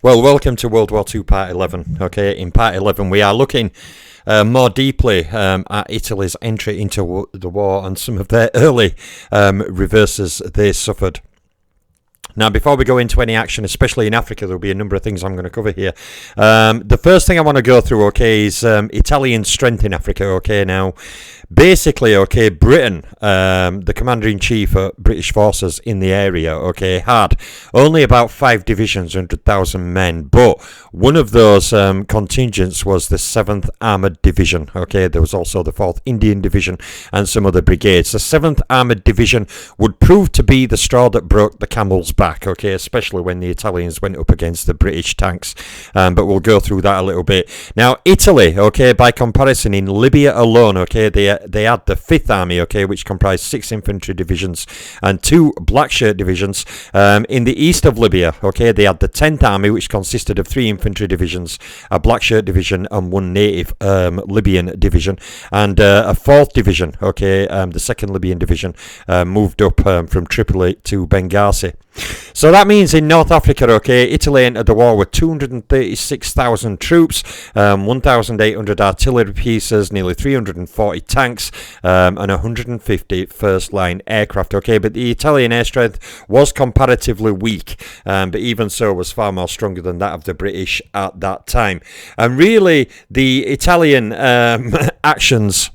Well, welcome to World War II Part 11. Okay, in Part 11 we are looking more deeply at Italy's entry into the war and some of their early reverses they suffered. Now, before we go into any action, especially in Africa, there'll be a number of things I'm going to cover here. The first thing I want to go through, okay, is Italian strength in Africa, okay. Now, basically, okay, Britain, the commander-in-chief of British forces in the area, okay, had only about 5 divisions, 100,000 men, but one of those contingents was the 7th Armoured Division, okay. There was also the 4th Indian Division and some other brigades. The 7th Armoured Division would prove to be the straw that broke the camel's back, okay, especially when the Italians went up against the British tanks, but we'll go through that a little bit. Now, Italy, okay, by comparison, in Libya alone, okay, they had the 5th Army, okay, which comprised 6 infantry divisions and 2 black shirt divisions. In the east of Libya, okay, they had the 10th Army, which consisted of 3 infantry divisions, a black shirt division and 1 native Libyan division, and a 4th division, okay, the 2nd Libyan division, moved up from Tripoli to Benghazi. So that means in North Africa, okay, Italy entered the war with 236,000 troops, 1,800 artillery pieces, nearly 340 tanks, and 150 first-line aircraft, okay. But the Italian air strength was comparatively weak, but even so was far more stronger than that of the British at that time. And really, the Italian actions,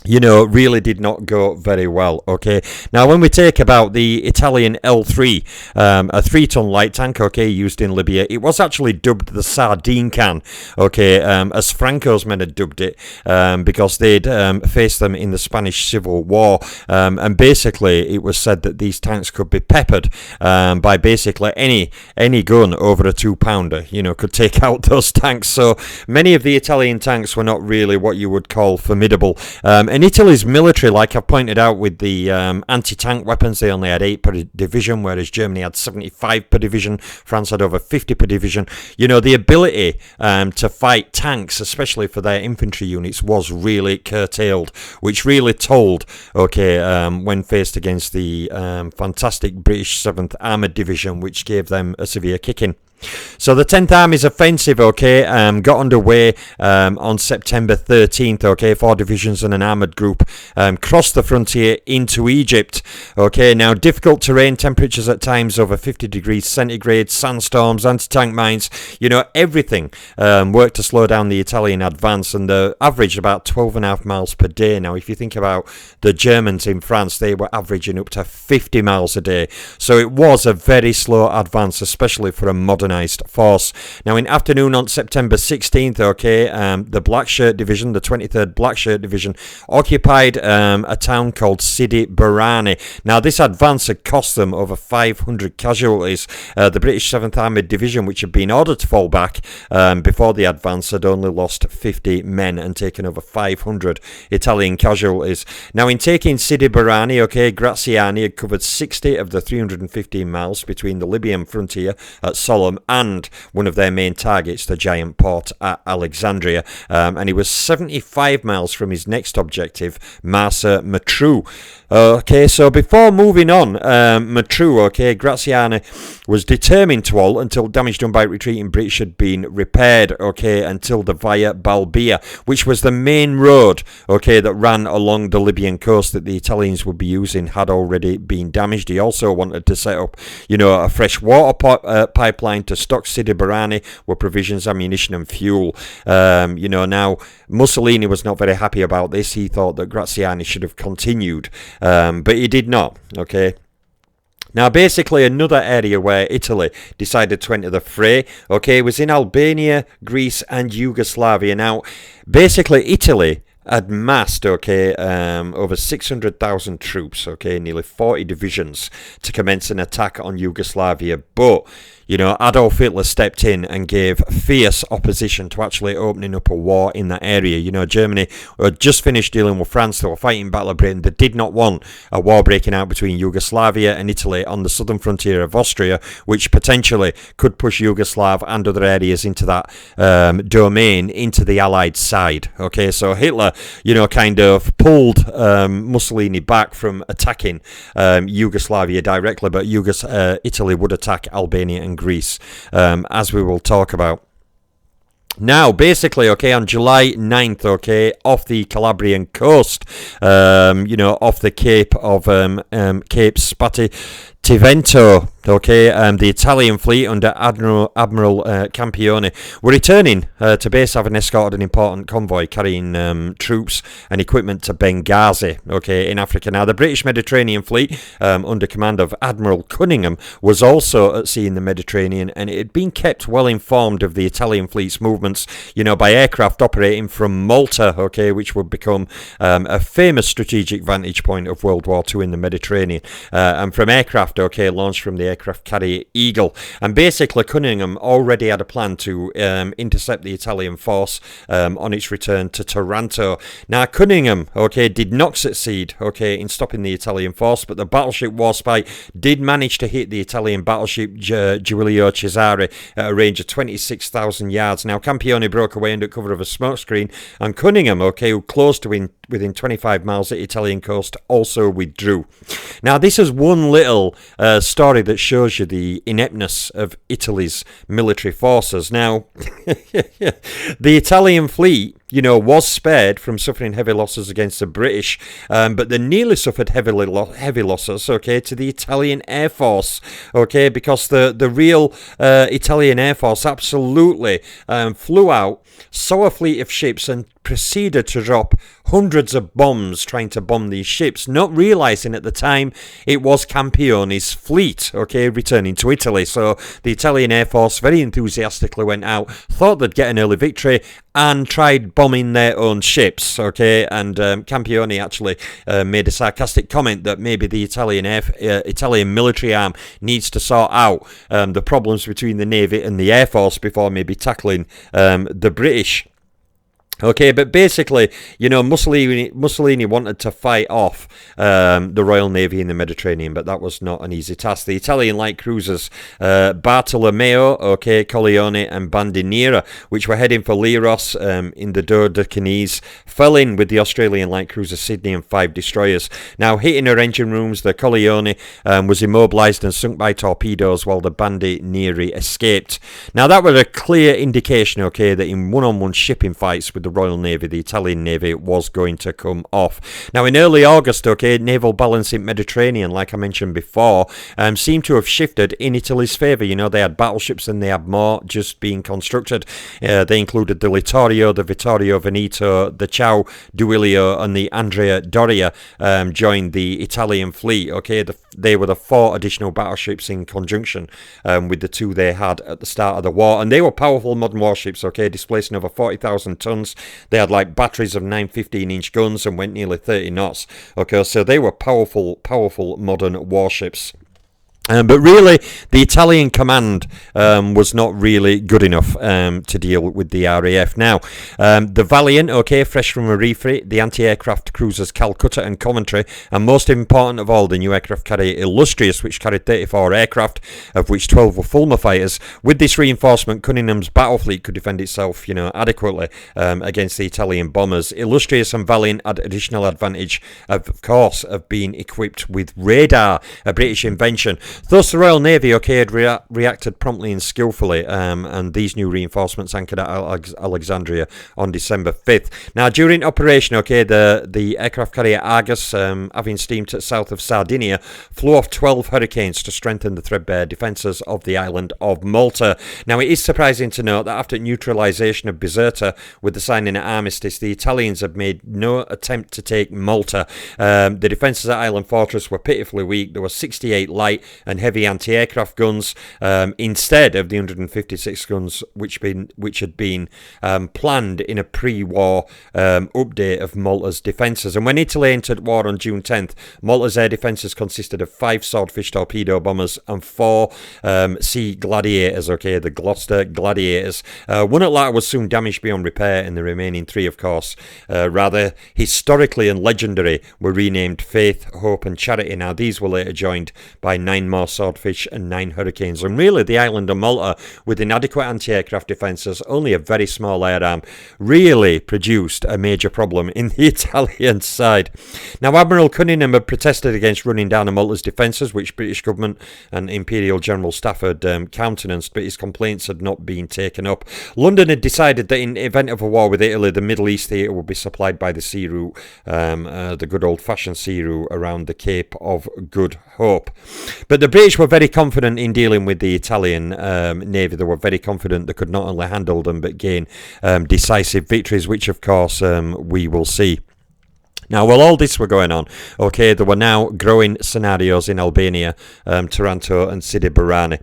you know, really did not go very well, okay. Now, when we take about the Italian L3, a 3-ton light tank, okay, used in Libya, it was actually dubbed the Sardine Can, okay, as Franco's men had dubbed it, because they'd faced them in the Spanish Civil War, and basically it was said that these tanks could be peppered by basically any gun over a 2-pounder, you know, could take out those tanks. So many of the Italian tanks were not really what you would call formidable. And Italy's military, like I've pointed out with the anti-tank weapons, they only had 8 per division, whereas Germany had 75 per division, France had over 50 per division. You know, the ability to fight tanks, especially for their infantry units, was really curtailed, which really told, okay, when faced against the fantastic British 7th Armoured Division, which gave them a severe kicking. So the 10th Army's offensive, okay, got underway on September 13th, okay, 4 divisions and an armoured group crossed the frontier into Egypt, okay. Now, difficult terrain, temperatures at times over 50 degrees centigrade, sandstorms, anti-tank mines, you know, everything worked to slow down the Italian advance, and they averaged about 12.5 miles per day. Now, if you think about the Germans in France, they were averaging up to 50 miles a day, so it was a very slow advance, especially for a modern force. Now, in afternoon on September 16th, okay, the Black Shirt Division, the 23rd Black Shirt Division, occupied a town called Sidi Barrani. Now, this advance had cost them over 500 casualties. The British 7th Armoured Division, which had been ordered to fall back before the advance, had only lost 50 men and taken over 500 Italian casualties. Now, in taking Sidi Barrani, okay, Graziani had covered 60 of the 315 miles between the Libyan frontier at Sollum and one of their main targets, the giant port at Alexandria, and he was 75 miles from his next objective, Marsa Matruh. Okay, so before moving on, Matruh, okay, Graziani was determined to halt until damage done by retreating British had been repaired, okay, until the Via Balbia, which was the main road, okay, that ran along the Libyan coast that the Italians would be using, had already been damaged. He also wanted to set up, you know, a fresh water pipeline to stock Sidi Barrani with provisions, ammunition and fuel. You know, now Mussolini was not very happy about this. He thought that Graziani should have continued, but he did not, okay. Now, basically, another area where Italy decided to enter the fray, okay, was in Albania, Greece and Yugoslavia. Now, basically, Italy had massed, okay, over 600,000 troops, okay, nearly 40 divisions to commence an attack on Yugoslavia, but you know, Adolf Hitler stepped in and gave fierce opposition to actually opening up a war in that area. You know, Germany had just finished dealing with France. They were fighting Battle of Britain. They did not want a war breaking out between Yugoslavia and Italy on the southern frontier of Austria, which potentially could push Yugoslav and other areas into that domain into the Allied side. Okay, so Hitler kind of pulled Mussolini back from attacking Yugoslavia directly, but Italy would attack Albania and Greece, as we will talk about. Now, basically, on July 9th, off the Calabrian coast, off the Cape of Cape Spartivento, the Italian fleet under Admiral Campione were returning to base, having escorted an important convoy carrying troops and equipment to Benghazi, in Africa. Now, the British Mediterranean fleet, under command of Admiral Cunningham, was also at sea in the Mediterranean, and it had been kept well informed of the Italian fleet's movements, by aircraft operating from Malta, which would become a famous strategic vantage point of World War II in the Mediterranean, and from aircraft, launched from the aircraft carrier Eagle. And basically Cunningham already had a plan to intercept the Italian force on its return to Taranto. Now Cunningham did not succeed in stopping the Italian force, but the battleship Warspite did manage to hit the Italian battleship Giulio Cesare at a range of 26,000 yards. Now Campione broke away under cover of a smokescreen, and Cunningham, who closed to within 25 miles of the Italian coast, also withdrew. Now this is one little story that shows you the ineptness of Italy's military forces. Now, the Italian fleet, was spared from suffering heavy losses against the British, but they nearly suffered heavy losses, to the Italian Air Force, because the real Italian Air Force absolutely flew out, saw a fleet of ships and proceeded to drop hundreds of bombs trying to bomb these ships, not realising at the time it was Campione's fleet, returning to Italy. So the Italian Air Force very enthusiastically went out, thought they'd get an early victory, and tried bombing their own ships, and Campione actually made a sarcastic comment that maybe the Italian military arm needs to sort out the problems between the Navy and the Air Force before maybe tackling the British. But basically, Mussolini wanted to fight off the Royal Navy in the Mediterranean, but that was not an easy task. The Italian light cruisers Bartolomeo, Colleone and Bandiniera, which were heading for Leros in the Dodecanese, fell in with the Australian light cruiser Sydney and 5 destroyers. Now, hitting her engine rooms, the Colleone was immobilised and sunk by torpedoes, while the Bandinieri escaped. Now, that was a clear indication, that in one-on-one shipping fights with the Royal Navy, the Italian Navy was going to come off. Now in early August, naval balance in Mediterranean, like I mentioned before, seemed to have shifted in Italy's favour. They had battleships and they had more just being constructed. They included the Littorio, the Vittorio Veneto, the Ciao Duilio and the Andrea Doria joined the Italian fleet. They were the 4 additional battleships in conjunction with the 2 they had at the start of the war, and they were powerful modern warships, displacing over 40,000 tons. They had batteries of 9 15-inch guns and went nearly 30 knots. So they were powerful modern warships. But really, the Italian command was not really good enough to deal with the RAF. Now, the Valiant, fresh from a refit, the anti-aircraft cruisers Calcutta and Coventry, and most important of all, the new aircraft carrier Illustrious, which carried 34 aircraft, of which 12 were Fulma fighters. With this reinforcement, Cunningham's battle fleet could defend itself, adequately against the Italian bombers. Illustrious and Valiant had additional advantage, of course, of being equipped with radar, a British invention. Thus, the Royal Navy, had reacted promptly and skillfully, and these new reinforcements anchored at Alexandria on December 5th. Now, during operation, the aircraft carrier Argus, having steamed to south of Sardinia, flew off 12 Hurricanes to strengthen the threadbare defences of the island of Malta. Now, it is surprising to note that after neutralisation of Bizerta with the signing of armistice, the Italians had made no attempt to take Malta. The defences at Island Fortress were pitifully weak. There were 68 light and heavy anti-aircraft guns instead of the 156 guns which had been planned in a pre-war update of Malta's defences. And when Italy entered war on June 10th, Malta's air defences consisted of 5 Swordfish torpedo bombers and 4 Sea Gladiators, the Gloucester Gladiators. One at latter was soon damaged beyond repair, and the remaining 3, of course, rather historically and legendary, were renamed Faith, Hope and Charity. Now, these were later joined by 9 more Swordfish and 9 Hurricanes. And really, the island of Malta, with inadequate anti-aircraft defences, only a very small air arm, really produced a major problem in the Italian side. Now, Admiral Cunningham had protested against running down on Malta's defences, which British government and Imperial General Staff had countenanced, but his complaints had not been taken up. London had decided that in the event of a war with Italy, the Middle East theatre would be supplied by the sea route, the good old-fashioned sea route around the Cape of Good Hope. But the British were very confident in dealing with the Italian Navy. They were very confident they could not only handle them but gain decisive victories, which of course we will see. Now, while all this were going on, okay, there were now growing scenarios in Albania, Taranto and Sidi Barrani.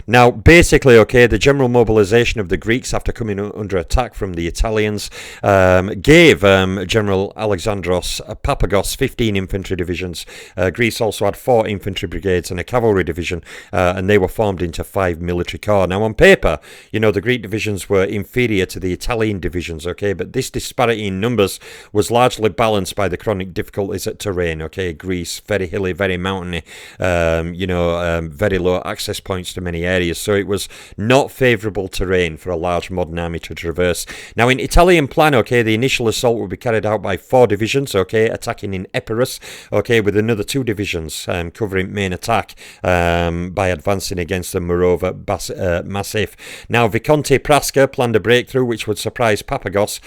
Now, basically, okay, the general mobilisation of the Greeks after coming under attack from the Italians gave General Alexandros Papagos 15 infantry divisions. Greece also had 4 infantry brigades and a cavalry division, and they were formed into 5 military corps. Now, on paper, you know, the Greek divisions were inferior to the Italian divisions, okay, but this disparity in numbers was largely balanced by the chronic difficulties at terrain, okay. Greece, very hilly, very mountainy, very low access points to many areas, so it was not favourable terrain for a large modern army to traverse. Now, in Italian plan, okay, the initial assault would be carried out by 4 divisions, okay, attacking in Epirus, okay, with another 2 divisions covering main attack by advancing against the Morova Massif. Now, Visconti Prasca planned a breakthrough which would surprise Papagos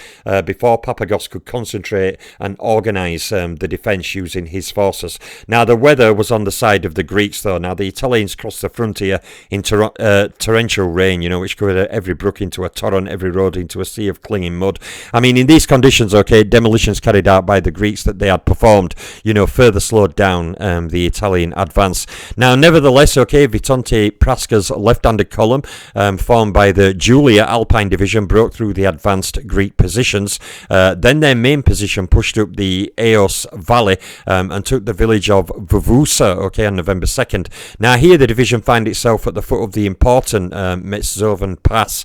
before Papagos could concentrate and organise the defence using his forces. Now, the weather was on the side of the Greeks, though. Now, the Italians crossed the frontier in torrential rain, you know, which covered every brook into a torrent, every road into a sea of clinging mud. I mean, in these conditions, okay, demolitions carried out by the Greeks that they had performed, you know, further slowed down the Italian advance. Now, nevertheless, okay, Visconti Prasca's left-handed column, formed by the Julia Alpine Division, broke through the advanced Greek positions. Then their main position pushed up the Eos Valley and took the village of Vuvusa, okay, on November 2nd. Now, here the division found itself at the foot of the important Metzovan Pass,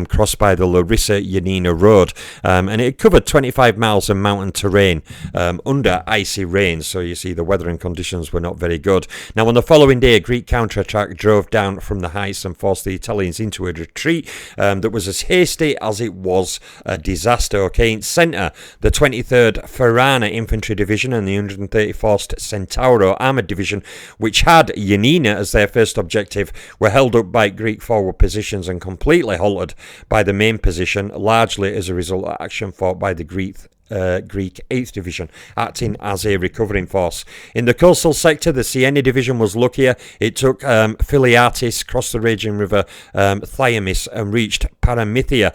crossed by the Larissa-Yanina Road, and it covered 25 miles of mountain terrain under icy rain, so you see the weather and conditions were not very good. Now, on the following day, a Greek counterattack drove down from the heights and forced the Italians into a retreat that was as hasty as it was a disaster, okay. In centre, the 23rd Ferrana Infantry Division and the 134th Centauro Armoured Division, which had Yanina as their first objective, were held up by Greek forward positions and completely halted by the main position, largely as a result of action fought by the Greek 8th Division, acting as a recovering force. In the coastal sector, the Sieni Division was luckier. It took Philiatis, crossed the raging river Thyamis, and reached Paramythia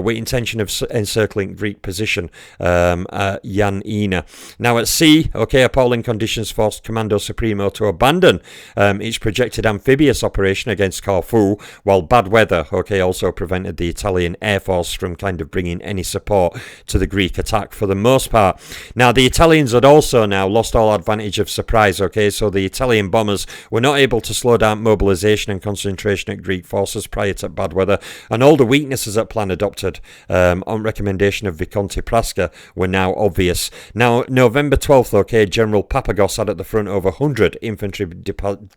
with intention of encircling Greek position at Yanina. Now, at sea, okay, appalling conditions forced Commando Supremo to abandon its projected amphibious operation against Corfu, while bad weather, okay, also prevented the Italian Air Force from kind of bringing any support to the Greek attack for the most part. Now, the Italians had also now lost all advantage of surprise, okay, so the Italian bombers were not able to slow down mobilisation and concentration at Greek forces prior to bad weather, and all the weaknesses that plan adopted on recommendation of Visconti Prasca were now obvious. Now, November 12th, okay, General Papagos had at the front over 100 infantry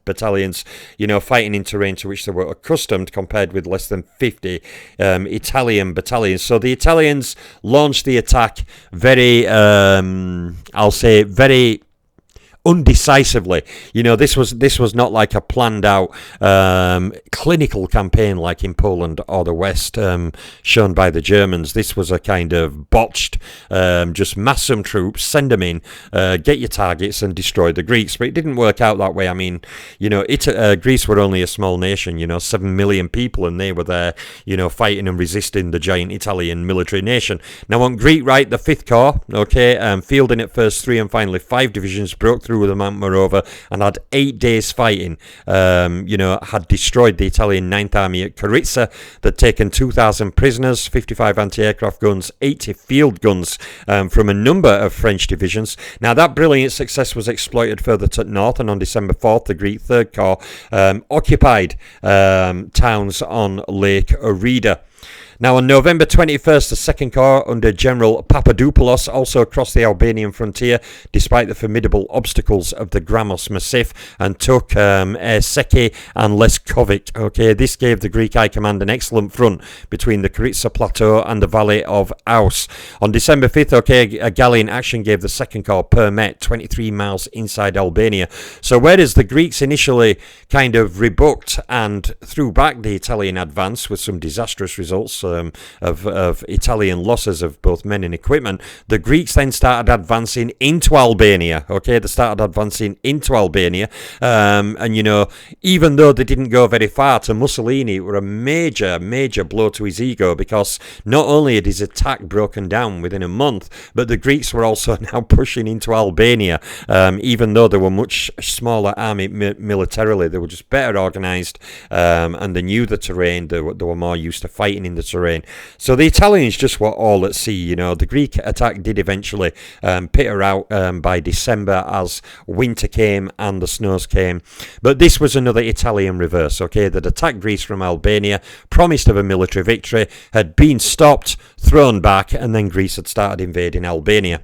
battalions, you know, fighting in terrain to which they were accustomed, compared with less than 50 Italian battalions. So the Italians launched the attack very, I'll say, very undecisively. You know, this was not like a planned out clinical campaign like in Poland or the West shown by the Germans. This was a kind of botched, just mass some troops, send them in, get your targets and destroy the Greeks. But it didn't work out that way. I mean, you know, Greece were only a small nation, you know, 7 million people, and they were there, you know, fighting and resisting the giant Italian military nation. Now, on Greek right, the 5th Corps, okay, fielding at first 3 and finally 5 divisions, broke through the Mount Morova and had 8 days fighting, had destroyed the Italian 9th Army at Karitsa. They'd taken 2,000 prisoners, 55 anti-aircraft guns, 80 field guns from a number of French divisions. Now, that brilliant success was exploited further to north, and on December 4th, the Greek 3rd Corps occupied towns on Lake Orida. Now, on November 21st, the Second Corps under General Papadopoulos also crossed the Albanian frontier despite the formidable obstacles of the Grammos Massif and took Seki and Leskovic. Okay, this gave the Greek High Command an excellent front between the Karitsa Plateau and the Valley of Aus. On December 5th, okay, a gallant action gave the Second Corps Permet 23 miles inside Albania. So whereas the Greeks initially kind of rebooked and threw back the Italian advance with some disastrous results, of Italian losses of both men and equipment, the Greeks then started advancing into Albania. Okay, they started advancing into Albania, and you know, even though they didn't go very far, to Mussolini it were a major blow to his ego, because not only had his attack broken down within a month, but the Greeks were also now pushing into Albania, even though they were much smaller army militarily. They were just better organised, and they knew the terrain. They were more used to fighting in the terrain. So the Italians just were all at sea. You know, the Greek attack did eventually peter out by December as winter came and the snows came. But this was another Italian reverse, okay, that attacked Greece from Albania, promised of a military victory, had been stopped, thrown back, and then Greece had started invading Albania.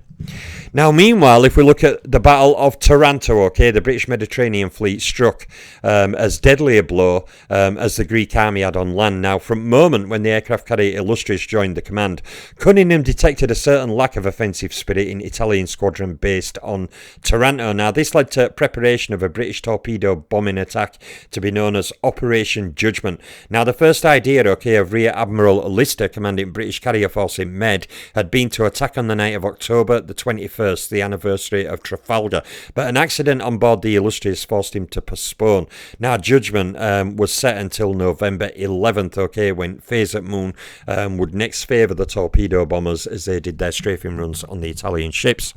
Now, meanwhile, if we look at the Battle of Taranto, okay, the British Mediterranean fleet struck as deadly a blow as the Greek army had on land. Now, from the moment when the aircraft carrier Illustrious joined the command, Cunningham detected a certain lack of offensive spirit in Italian squadron based on Taranto. Now, this led to preparation of a British torpedo bombing attack to be known as Operation Judgement. Now, the first idea, okay, of Rear Admiral Lister, commanding British carrier force in Med, had been to attack on the night of October the 21st, the anniversary of Trafalgar, but an accident on board the Illustrious forced him to postpone. Now, Judgement was set until November 11th, okay, when Fayez Moon would next favour the torpedo bombers as they did their strafing runs on the Italian ships.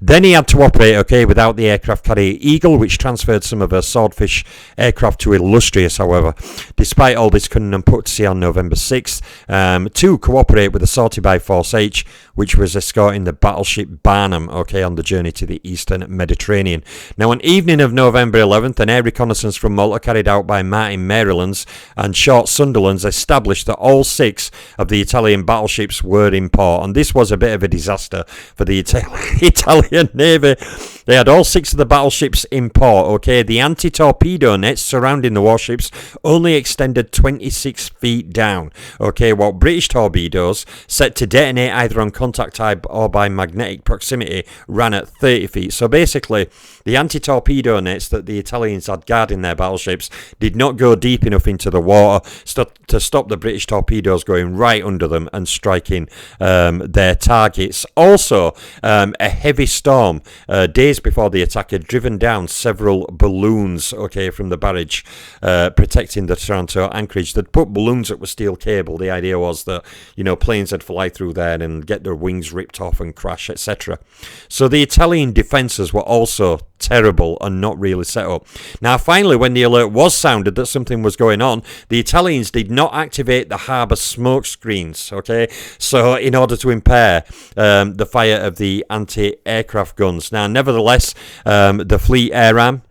Then he had to operate, okay, without the aircraft carrier Eagle, which transferred some of her Swordfish aircraft to Illustrious, however. Despite all this, Cunningham put to sea on November 6th to cooperate with the sortie by Force H, which was escorting the battleship Barnum, okay, on the journey to the eastern Mediterranean. Now, on evening of November 11th, an air reconnaissance from Malta carried out by Martin Marylands and Short Sunderlands established that all 6 of the Italian battleships were in port, and this was a bit of a disaster for the Italian Navy. They had all 6 of the battleships in port, okay. The anti-torpedo nets surrounding the warships only extended 26 feet down, okay, while British torpedoes set to detonate either on contact type or by magnetic proximity ran at 30 feet. So basically, the anti-torpedo nets that the Italians had guarding their battleships did not go deep enough into the water to stop the British torpedoes going right under them and striking their targets. Also, a heavy storm days before the attack had driven down several balloons, okay, from the barrage protecting the Taranto anchorage. They'd put balloons that were steel cable. The idea was that, you know, planes would fly through there and get their wings ripped off and crash, etc. So the Italian defences were also terrible and not really set up. Now, finally, when the alert was sounded that something was going on, the Italians did not activate the harbour smoke screens, okay, so in order to impair the fire of the anti-aircraft guns. Now, nevertheless, the fleet air arm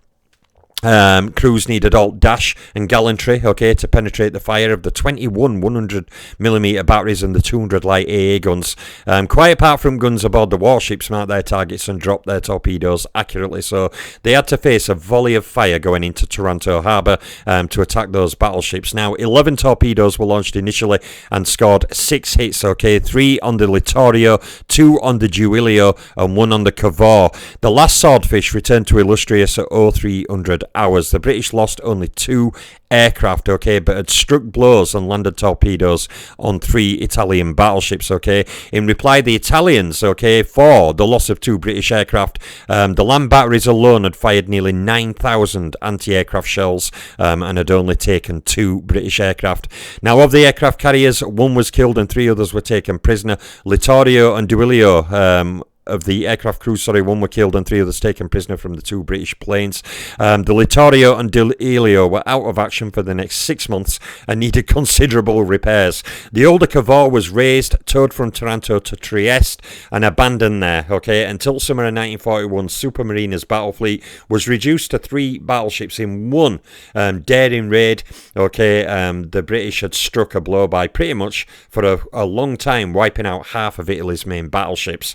crews needed all dash and gallantry, okay, to penetrate the fire of the 21 100mm batteries and the 200 light AA guns. Quite apart from guns aboard the warships marked their targets and dropped their torpedoes accurately, so they had to face a volley of fire going into Taranto harbour to attack those battleships. Now, 11 torpedoes were launched initially and scored 6 hits, okay, 3 on the Littorio, 2 on the Giulio and 1 on the Cavour. The last Swordfish returned to Illustrious at 0300 hours. The British lost only 2 aircraft, okay, but had struck blows and landed torpedoes on 3 Italian battleships, okay. In reply, the Italians, okay, for the loss of 2 British aircraft, the land batteries alone had fired nearly 9,000 anti-aircraft shells and had only taken 2 British aircraft. Now, of the aircraft carriers, 1 was killed and 3 others were taken prisoner. Littorio and Duilio of the aircraft crew, one were killed and 3 others taken prisoner from the 2 British planes. The Littorio and Delio were out of action for the next 6 months and needed considerable repairs. The older Cavour was raised, towed from Taranto to Trieste and abandoned there, until summer of 1941. Supermarina's battle fleet was reduced to 3 battleships in one daring raid. The British had struck a blow by pretty much for a long time wiping out half of Italy's main battleships,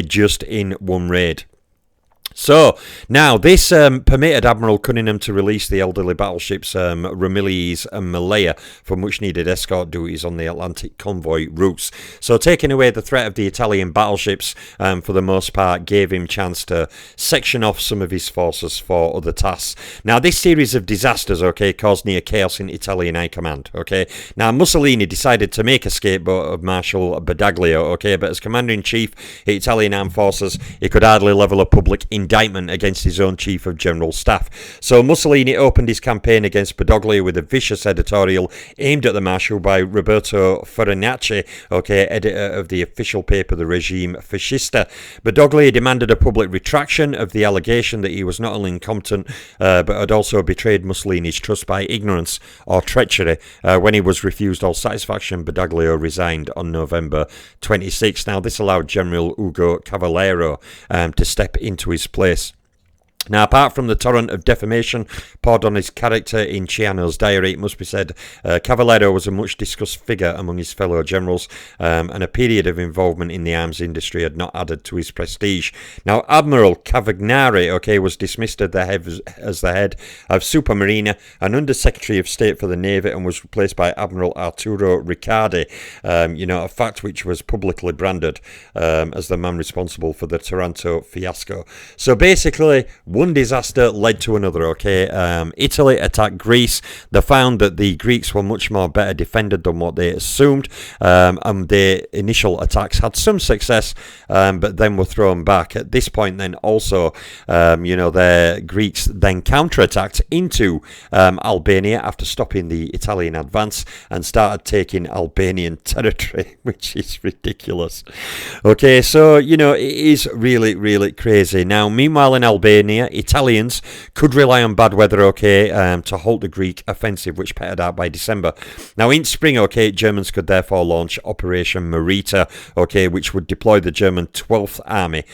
just in one raid. So, now, this permitted Admiral Cunningham to release the elderly battleships Ramillies and Malaya for much-needed escort duties on the Atlantic convoy routes. So, taking away the threat of the Italian battleships, for the most part, gave him chance to section off some of his forces for other tasks. Now, this series of disasters, caused near chaos in Italian High Command, Now, Mussolini decided to make a scapegoat of Marshal Badoglio, but as Commander-in-Chief of Italian Armed Forces, he could hardly level a public indictment against his own Chief of General Staff. So Mussolini opened his campaign against Badoglio with a vicious editorial aimed at the Marshal by Roberto Farinacci, editor of the official paper The Regime Fascista. Badoglio demanded a public retraction of the allegation that he was not only incompetent, but had also betrayed Mussolini's trust by ignorance or treachery. When he was refused all satisfaction, Badoglio resigned on November 26. Now, this allowed General Ugo Cavallero to step into his place. Now, apart from the torrent of defamation poured on his character in Ciano's diary, it must be said Cavallero was a much-discussed figure among his fellow generals, and a period of involvement in the arms industry had not added to his prestige. Now, Admiral Cavagnari, was dismissed as the head of Supermarina and Under-Secretary of State for the Navy, and was replaced by Admiral Arturo Riccardi, a fact which was publicly branded as the man responsible for the Taranto fiasco. So basically, one disaster led to another, Italy attacked Greece. They found that the Greeks were much more better defended than what they assumed, and their initial attacks had some success, but then were thrown back. At this point then also, the Greeks then counterattacked into Albania after stopping the Italian advance and started taking Albanian territory, which is ridiculous. So, it is really, really crazy. Now, meanwhile in Albania, Italians could rely on bad weather, to halt the Greek offensive, which petered out by December. Now, in spring, Germans could therefore launch Operation Marita, which would deploy the German 12th Army,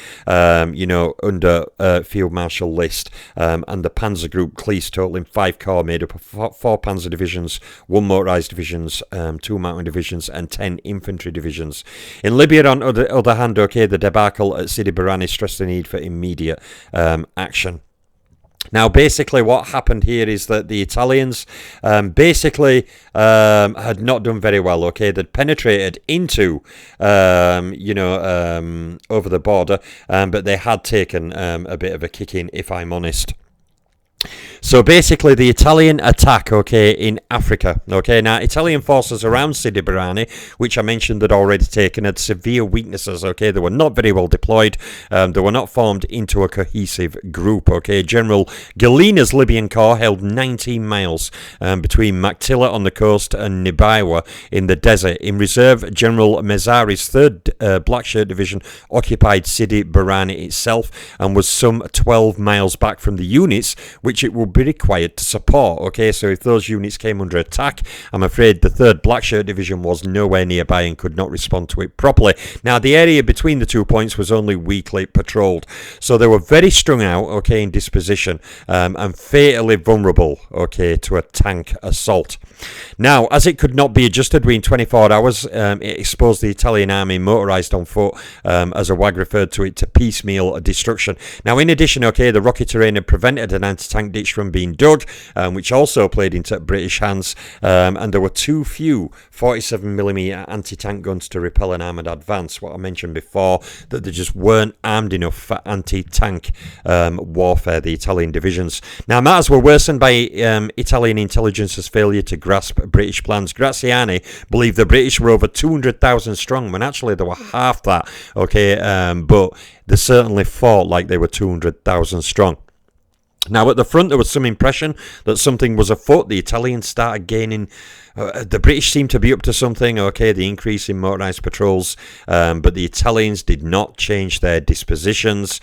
under Field Marshal List, and the Panzer Group Cleese, totaling 5 corps made up of 4 Panzer divisions, 1 motorised divisions, 2 mountain divisions, and 10 infantry divisions. In Libya, on the other hand, the debacle at Sidi Barrani stressed the need for immediate action. Now, basically, what happened here is that the Italians had not done very well. They'd penetrated into, over the border, but they had taken a bit of a kicking, if I'm honest. So basically, the Italian attack, in Africa. Now, Italian forces around Sidi Barrani, which I mentioned had already taken, had severe weaknesses. They were not very well deployed. They were not formed into a cohesive group. General Gallina's Libyan Corps held 19 miles between Maktila on the coast and Nibaiwa in the desert. In reserve, General Mezzari's 3rd Black Shirt Division occupied Sidi Barrani itself and was some 12 miles back from the units which it would be required to support. So if those units came under attack, I'm afraid the 3rd Black Shirt Division was nowhere nearby and could not respond to it properly. Now, the area between the 2 points was only weakly patrolled, so they were very strung out, in disposition, and fatally vulnerable, to a tank assault. Now, as it could not be adjusted within 24 hours, it exposed the Italian army motorised on foot, as a wag referred to it, to piecemeal destruction. Now, in addition, the rocky terrain had prevented an anti-tank ditch from being dug, which also played into British hands, and there were too few 47mm anti-tank guns to repel an armoured advance. What I mentioned before, that they just weren't armed enough for anti-tank warfare, the Italian divisions. Now, matters were worsened by Italian intelligence's failure to grasp British plans. Graziani believed the British were over 200,000 strong, when actually they were half that, but they certainly fought like they were 200,000 strong. Now, at the front, there was some impression that something was afoot. The Italians started gaining The British seemed to be up to something, okay, the increase in motorised patrols, but the Italians did not change their dispositions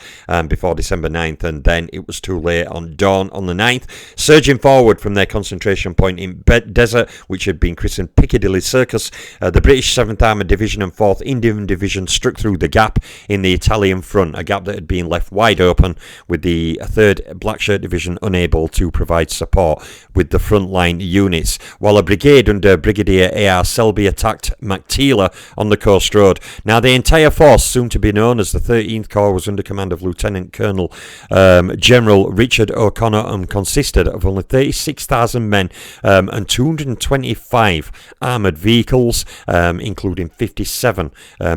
before December 9th, and then it was too late on dawn on the 9th. Surging forward from their concentration point in Desert, which had been christened Piccadilly Circus, the British 7th Armoured Division and 4th Indian Division struck through the gap in the Italian front, a gap that had been left wide open, with the 3rd Blackshirt Division unable to provide support with the frontline units, while a brigade under Brigadier A.R. Selby attacked Mactila on the coast road. Now, the entire force, soon to be known as the 13th Corps, was under command of Lieutenant Colonel General Richard O'Connor and consisted of only 36,000 men and 225 armoured vehicles, including 57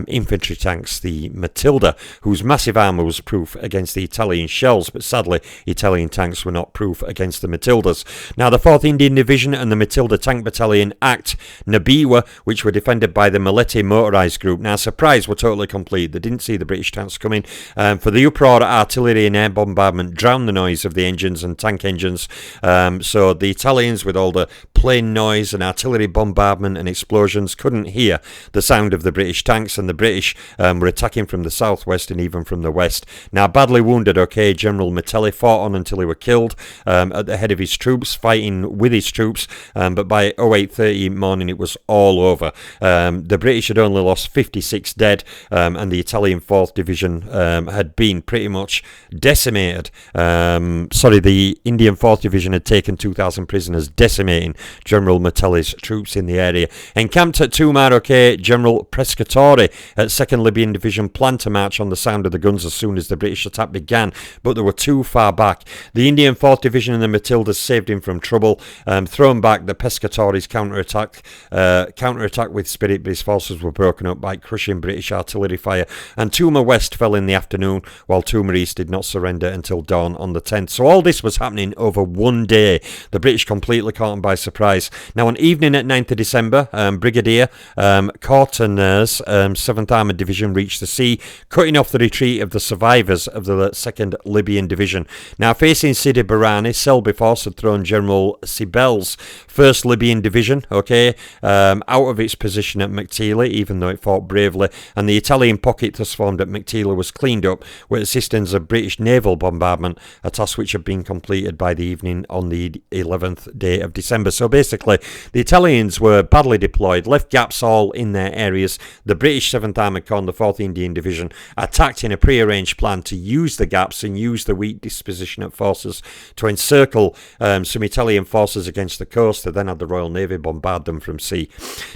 infantry tanks. The Matilda, whose massive armour was proof against the Italian shells, but sadly Italian tanks were not proof against the Matildas. Now, the 4th Indian Division and the Matilda Tank Battalion act Nabiwa, which were defended by the Malete motorised group. Now, surprise were totally complete. They didn't see the British tanks coming. For the uproar, artillery and air bombardment drowned the noise of the engines and tank engines. So the Italians, with all the plane noise and artillery bombardment and explosions, couldn't hear the sound of the British tanks, and the British were attacking from the southwest and even from the west. Now, badly wounded, okay, General Metelli fought on until he were killed at the head of his troops, fighting with his troops, but by 08:30 morning it was all over. The British had only lost 56 dead, and the Italian 4th Division had been pretty much decimated. The Indian 4th Division had taken 2,000 prisoners, decimating General Metelli's troops in the area. Encamped at Tumar, okay, General Pescatore at 2nd Libyan Division planned to march on the sound of the guns as soon as the British attack began, but they were too far back. The Indian 4th Division and the Matildas saved him from trouble. Thrown back, the Pescatore's counterattack with spirit, but his forces were broken up by crushing British artillery fire, and Tumar West fell in the afternoon, while Tumar East did not surrender until dawn on the 10th. So all this was happening over one day. The British completely caught them by surprise. Now, on evening at 9th of December, Brigadier Courtenay's 7th Armoured Division reached the sea, cutting off the retreat of the survivors of the 2nd Libyan Division. Now, facing Sidi Barani, Selby Force had thrown General Sibel's 1st Libyan Division, okay, out of its position at Mactila, even though it fought bravely, and the Italian pocket thus formed at Mactila was cleaned up with assistance of British naval bombardment, a task which had been completed by the evening on the 11th day of December. So basically, the Italians were badly deployed, left gaps all in their areas. The British 7th Armoured Corps and the 4th Indian Division attacked in a pre-arranged plan to use the gaps and use the weak dispositionate forces to encircle some Italian forces against the coast. They then had the Royal Navy bombard them from sea.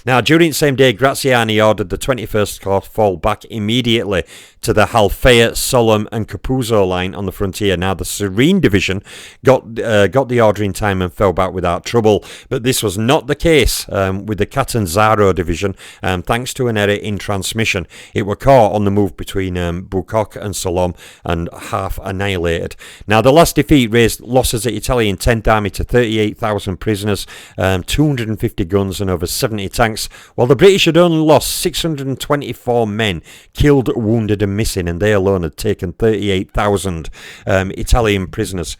Now, during the same day, Graziani ordered the 21st Corps fall back immediately to the Halfaya, Sollum and Capuzzo line on the frontier. Now, the Serene Division got the order in time and fell back without trouble, but this was not the case with the Catanzaro Division, thanks to an error in transmission. It were caught on the move between Bukok and Sollum and half annihilated. Now, the last defeat raised losses at Italian 10th Army to 38,000 prisoners, 250 guns and over 70 tanks, while the British had only lost 624 men, killed, wounded and missing, and they alone had taken 38,000 Italian prisoners.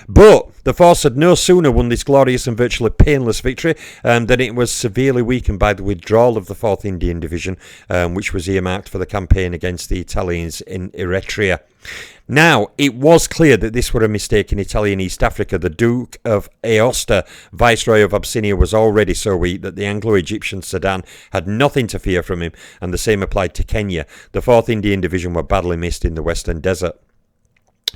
But the force had no sooner won this glorious and virtually painless victory than it was severely weakened by the withdrawal of the 4th Indian Division, which was earmarked for the campaign against the Italians in Eritrea. Now, it was clear that this were a mistake in Italian East Africa. The Duke of Aosta, Viceroy of Abyssinia, was already so weak that the Anglo-Egyptian Sudan had nothing to fear from him, and the same applied to Kenya. The 4th Indian Division were badly missed in the Western Desert.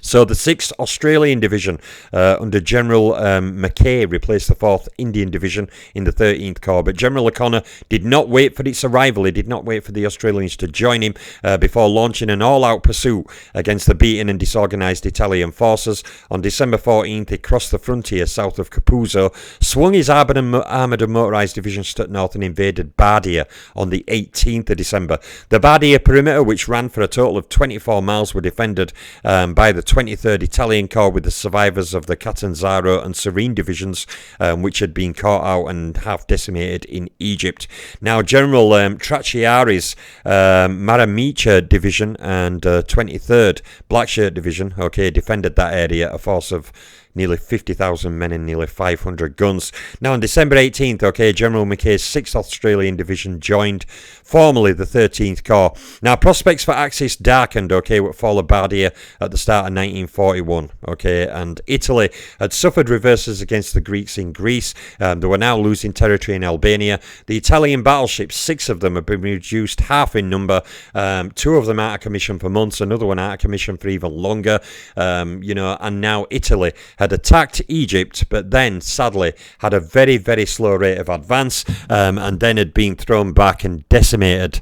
So the 6th Australian Division under General Mackay replaced the 4th Indian Division in the 13th Corps, but General O'Connor did not wait for its arrival. He did not wait for the Australians to join him before launching an all-out pursuit against the beaten and disorganised Italian forces. On December 14th, he crossed the frontier south of Capuzzo, swung his armoured and motorised division straight north and invaded Bardia on the 18th of December. The Bardia perimeter, which ran for a total of 24 miles, were defended by the 23rd Italian Corps with the survivors of the Catanzaro and Serene divisions, which had been caught out and half decimated in Egypt. Now, General Tracciari's Maramicha division and 23rd Blackshirt division, okay, defended that area, a force of nearly 50,000 men and nearly 500 guns. Now on December 18th, okay, General Mackay's 6th Australian Division joined formally the 13th Corps. Now prospects for Axis darkened, okay, with fall of Bardia at the start of 1941, okay, and Italy had suffered reverses against the Greeks in Greece. They were now losing territory in Albania. The Italian battleships, 6 of them, have been reduced half in number. 2 of them out of commission for months, another one out of commission for even longer, and now Italy had attacked Egypt, but then sadly had a very, very slow rate of advance, and then had been thrown back and decimated,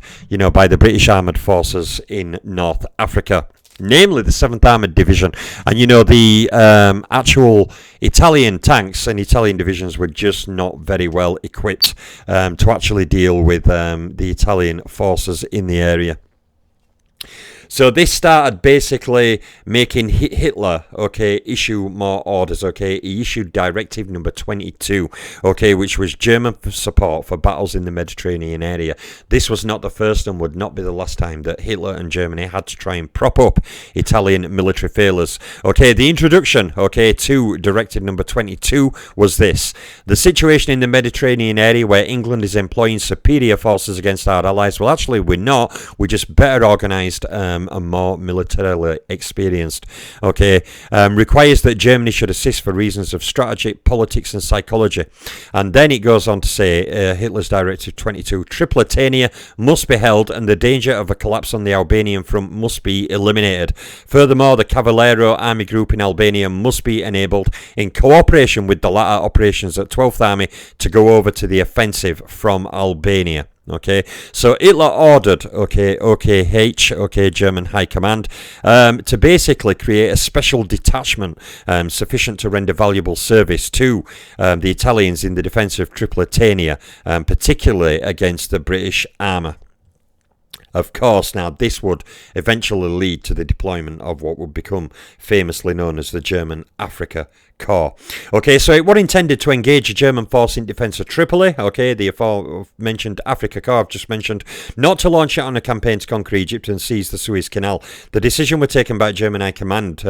by the British Armoured Forces in North Africa, namely the 7th Armoured Division. And the actual Italian tanks and Italian divisions were just not very well equipped to actually deal with the Italian forces in the area. So this started basically making Hitler, okay, issue more orders, okay. He issued Directive number 22, okay, which was German support for battles in the Mediterranean area. This was not the first and would not be the last time that Hitler and Germany had to try and prop up Italian military failures. Okay, the introduction, okay, to Directive number 22 was this: the situation in the Mediterranean area where England is employing superior forces against our allies. Well, actually, we're not. We're just better organised and more militarily experienced, okay, requires that Germany should assist for reasons of strategy, politics and psychology. And then it goes on to say, Hitler's Directive 22, Tripolitania must be held and the danger of a collapse on the Albanian front must be eliminated. Furthermore, the Cavallero army group in Albania must be enabled, in cooperation with the latter operations at 12th Army, to go over to the offensive from Albania. Okay, so Hitler ordered, OKH, German High Command, to basically create a special detachment sufficient to render valuable service to the Italians in the defence of Tripolitania, particularly against the British armour. Of course, now this would eventually lead to the deployment of what would become famously known as the German Africa Corps. Okay, so it was intended to engage a German force in defence of Tripoli, okay, the aforementioned Africa Corps I've just mentioned, not to launch it on a campaign to conquer Egypt and seize the Suez Canal. The decision was taken by German High Command,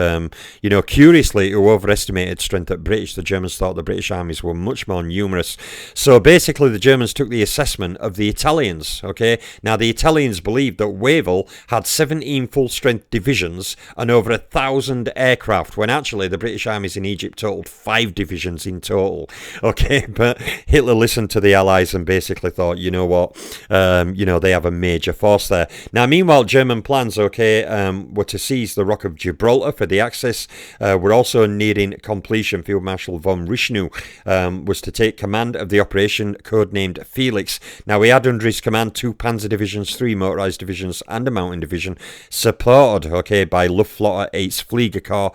curiously, who overestimated strength at British. The Germans thought the British armies were much more numerous. So basically the Germans took the assessment of the Italians, okay. Now the Italians believed that Wavell had 17 full-strength divisions and over 1,000 aircraft, when actually the British armies in Egypt totaled 5 divisions in total, okay. But Hitler listened to the Allies and basically thought, you know what, they have a major force there. Now meanwhile, German plans, okay, were to seize the Rock of Gibraltar for the Axis. Were also nearing completion. Field Marshal von Richelieu was to take command of the operation, codenamed Felix. Now he had under his command 2 panzer divisions, 3 motorised divisions and a mountain division, supported, okay, by Luftflotte 8's Flieger Corps,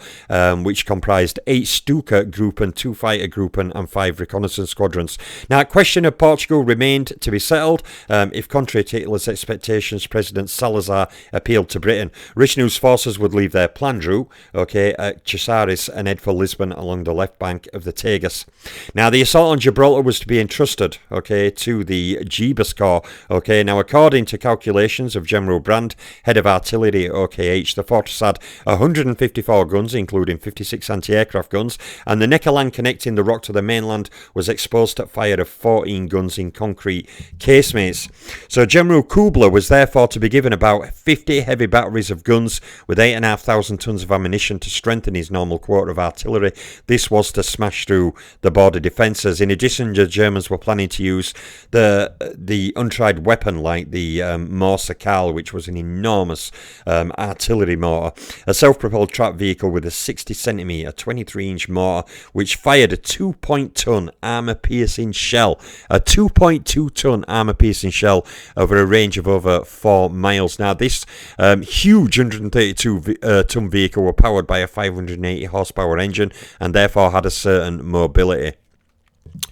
which comprised 8 Stuka Gruppen, 2 fighter Gruppen and 5 reconnaissance squadrons. Now, the question of Portugal remained to be settled. If contrary to Hitler's expectations, President Salazar appealed to Britain. Richelieu's forces would leave their planned route, okay, at Casares and head for Lisbon along the left bank of the Tagus. Now, the assault on Gibraltar was to be entrusted, okay, to the Jebus Corps, okay. Now, according to calculations of General Brand, head of artillery at OKH, the fortress had 154 guns, including 56 anti-aircraft guns, and the Neckarland connecting the rock to the mainland was exposed to fire of 14 guns in concrete casemates. So General Kubler was therefore to be given about 50 heavy batteries of guns with 8,500 tons of ammunition to strengthen his normal quota of artillery. This was to smash through the border defences. In addition, the Germans were planning to use the untried weapon like the Morse Karl, which was an enormous artillery mortar, a self-propelled trap vehicle with a 60cm, 23-inch mortar, which fired a 2-ton armour-piercing shell, a 2.2-ton armour-piercing shell over a range of over 4 miles. Now, this huge 132-ton vehicle was powered by a 580 horsepower engine and therefore had a certain mobility.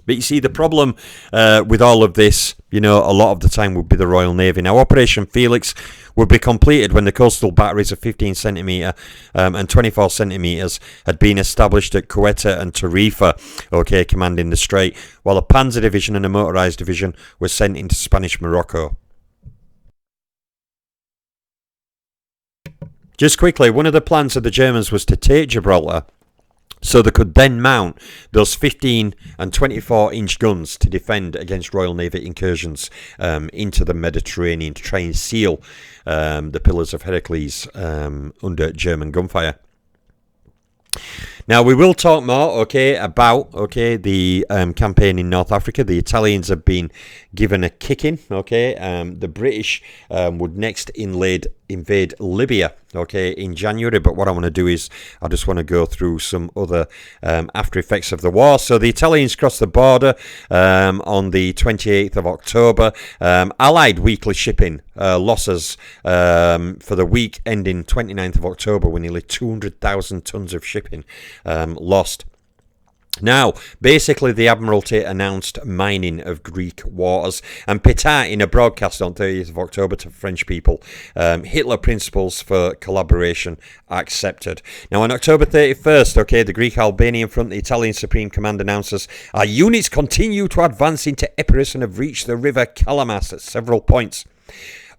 But you see, the problem with all of this, a lot of the time would be the Royal Navy. Now, Operation Felix would be completed when the coastal batteries of 15cm and 24cm had been established at Quetta and Tarifa, okay, commanding the strait, while a panzer division and a motorised division were sent into Spanish Morocco. Just quickly, one of the plans of the Germans was to take Gibraltar, So they could then mount those 15 and 24-inch guns to defend against Royal Navy incursions into the Mediterranean to try and seal the Pillars of Heracles under German gunfire. Now we will talk more, about the campaign in North Africa. The Italians have been given a kicking. The British would next invade Libya, in January. But what I want to do is I just want to go through some other after effects of the war. So the Italians crossed the border on the 28th of October. Allied weekly shipping losses for the week ending 29th of October were nearly 200,000 tons of shipping lost. Now, basically, the Admiralty announced mining of Greek waters, and Pétain, in a broadcast on 30th of October to French people, Hitler principles for collaboration accepted. Now, on October 31st, the Greek-Albanian front, the Italian Supreme Command announces, our units continue to advance into Epirus and have reached the river Kalamas at several points.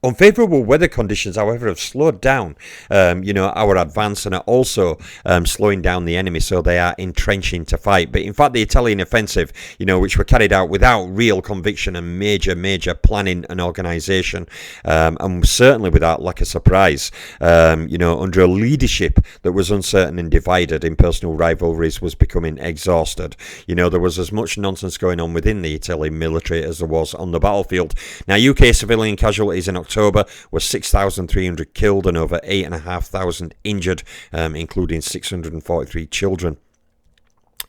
Unfavourable weather conditions, however, have slowed down, our advance and are also slowing down the enemy, so they are entrenching to fight. But in fact, the Italian offensive, which were carried out without real conviction and major planning and organisation, and certainly without lack of surprise, under a leadership that was uncertain and divided in personal rivalries, was becoming exhausted. There was as much nonsense going on within the Italian military as there was on the battlefield. Now, UK civilian casualties in October were 6,300 killed and over 8,500 injured, including 643 children.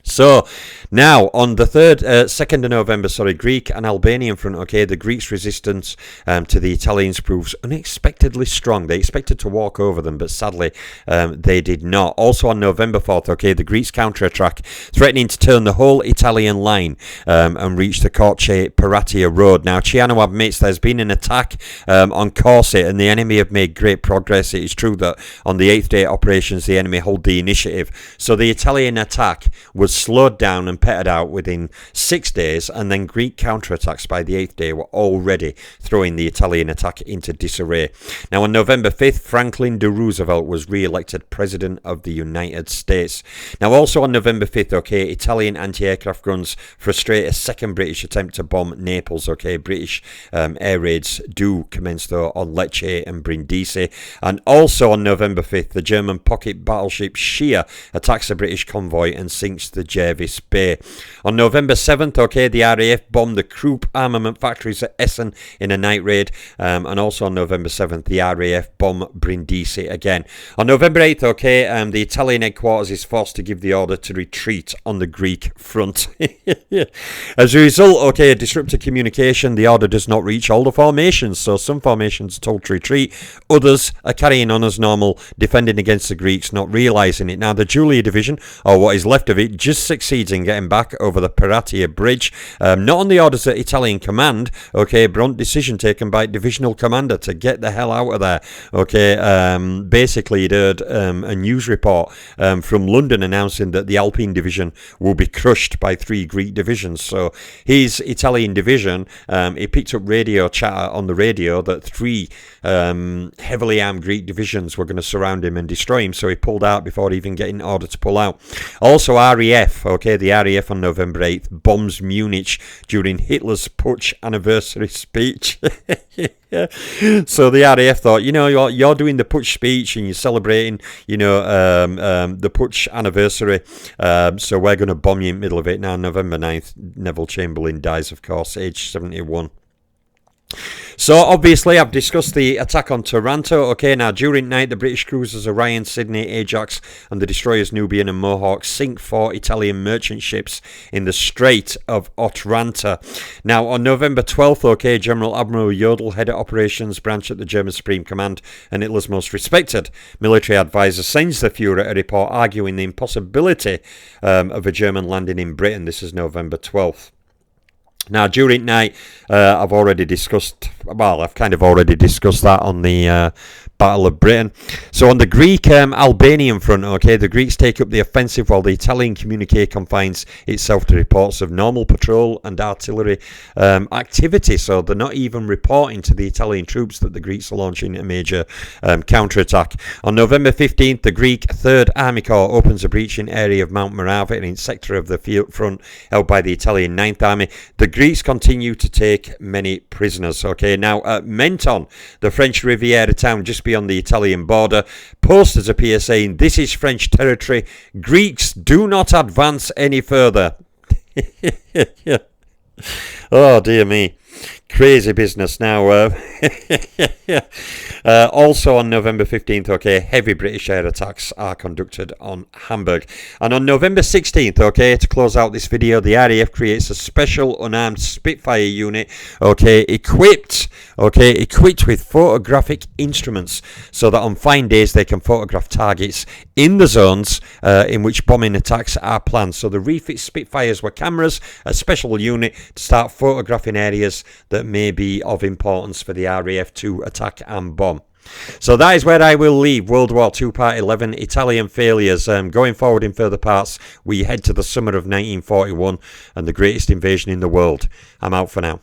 So, now, on the 2nd of November, Greek and Albanian front, the Greeks' resistance to the Italians proves unexpectedly strong. They expected to walk over them, but sadly, they did not. Also on November 4th, the Greeks counter-attack, threatening to turn the whole Italian line and reach the Corce-Paratia road. Now, Ciano admits there's been an attack on Corse, and the enemy have made great progress. It is true that on the 8th day operations, the enemy hold the initiative. So the Italian attack was slowed down and petted out within 6 days, and then Greek counterattacks by the 8th day were already throwing the Italian attack into disarray. Now, on November 5th, Franklin D. Roosevelt was re-elected President of the United States. Now, also on November 5th, Italian anti-aircraft guns frustrate a second British attempt to bomb Naples. British air raids do commence, though, on Lecce and Brindisi. And also on November 5th, the German pocket battleship Shea attacks a British convoy and sinks the Jervis Bay. On November 7th, the RAF bombed the Krupp armament factories at Essen in a night raid, and also on November 7th, the RAF bombed Brindisi again. On November 8th, the Italian headquarters is forced to give the order to retreat on the Greek front. As a result, disrupted communication, the order does not reach all the formations, so some formations are told to retreat, others are carrying on as normal, defending against the Greeks, not realising it. Now, the Julia Division, or what is left of it, just succeeds in getting back over the Paratia Bridge, not on the orders of Italian command, but decision taken by divisional commander to get the hell out of there. Basically, he'd heard a news report from London announcing that the Alpine Division will be crushed by 3 Greek divisions. So his Italian division, he picked up radio chatter on the radio that 3 heavily armed Greek divisions were going to surround him and destroy him, so he pulled out before even getting order to pull out. Also, RAF, the RAF on November 8th bombs Munich during Hitler's Putsch anniversary speech. So the RAF thought, you're doing the Putsch speech and you're celebrating, the Putsch anniversary, so we're going to bomb you in the middle of it. Now, November 9th, Neville Chamberlain dies, of course, age 71. So, obviously, I've discussed the attack on Taranto. Now, during night, the British cruisers Orion, Sydney, Ajax, and the destroyers Nubian and Mohawk sink 4 Italian merchant ships in the Strait of Otranto. Now, on November 12th, General Admiral Jodl, head of operations branch at the German Supreme Command, and Hitler's most respected military advisor, sends the Fuhrer a report arguing the impossibility of a German landing in Britain. This is November 12th. Now, during night, I've kind of already discussed that on the Battle of Britain. So on the Greek-Albanian front, okay, the Greeks take up the offensive while the Italian communique confines itself to reports of normal patrol and artillery activity. So they're not even reporting to the Italian troops that the Greeks are launching a major counterattack. On November 15th, the Greek 3rd Army Corps opens a breach in area of Mount Morava in its sector of the field front held by the Italian 9th Army. The Greeks continue to take many prisoners. Okay, now at Menton, the French Riviera town just beyond the Italian border, posters appear saying, "This is French territory. Greeks, do not advance any further." Oh, dear me. Crazy business now. Also on November 15th, okay, heavy British air attacks are conducted on Hamburg. And on November 16th, okay, to close out this video, the RAF creates a special unarmed Spitfire unit, okay, equipped with photographic instruments so that on fine days they can photograph targets in the zones in which bombing attacks are planned. So the refit Spitfires were cameras, a special unit to start photographing areas that may be of importance for the RAF to attack and bomb. So that is where I will leave World War II Part 11, Italian failures. Going forward in further parts, we head to the summer of 1941 and the greatest invasion in the world. I'm out for now.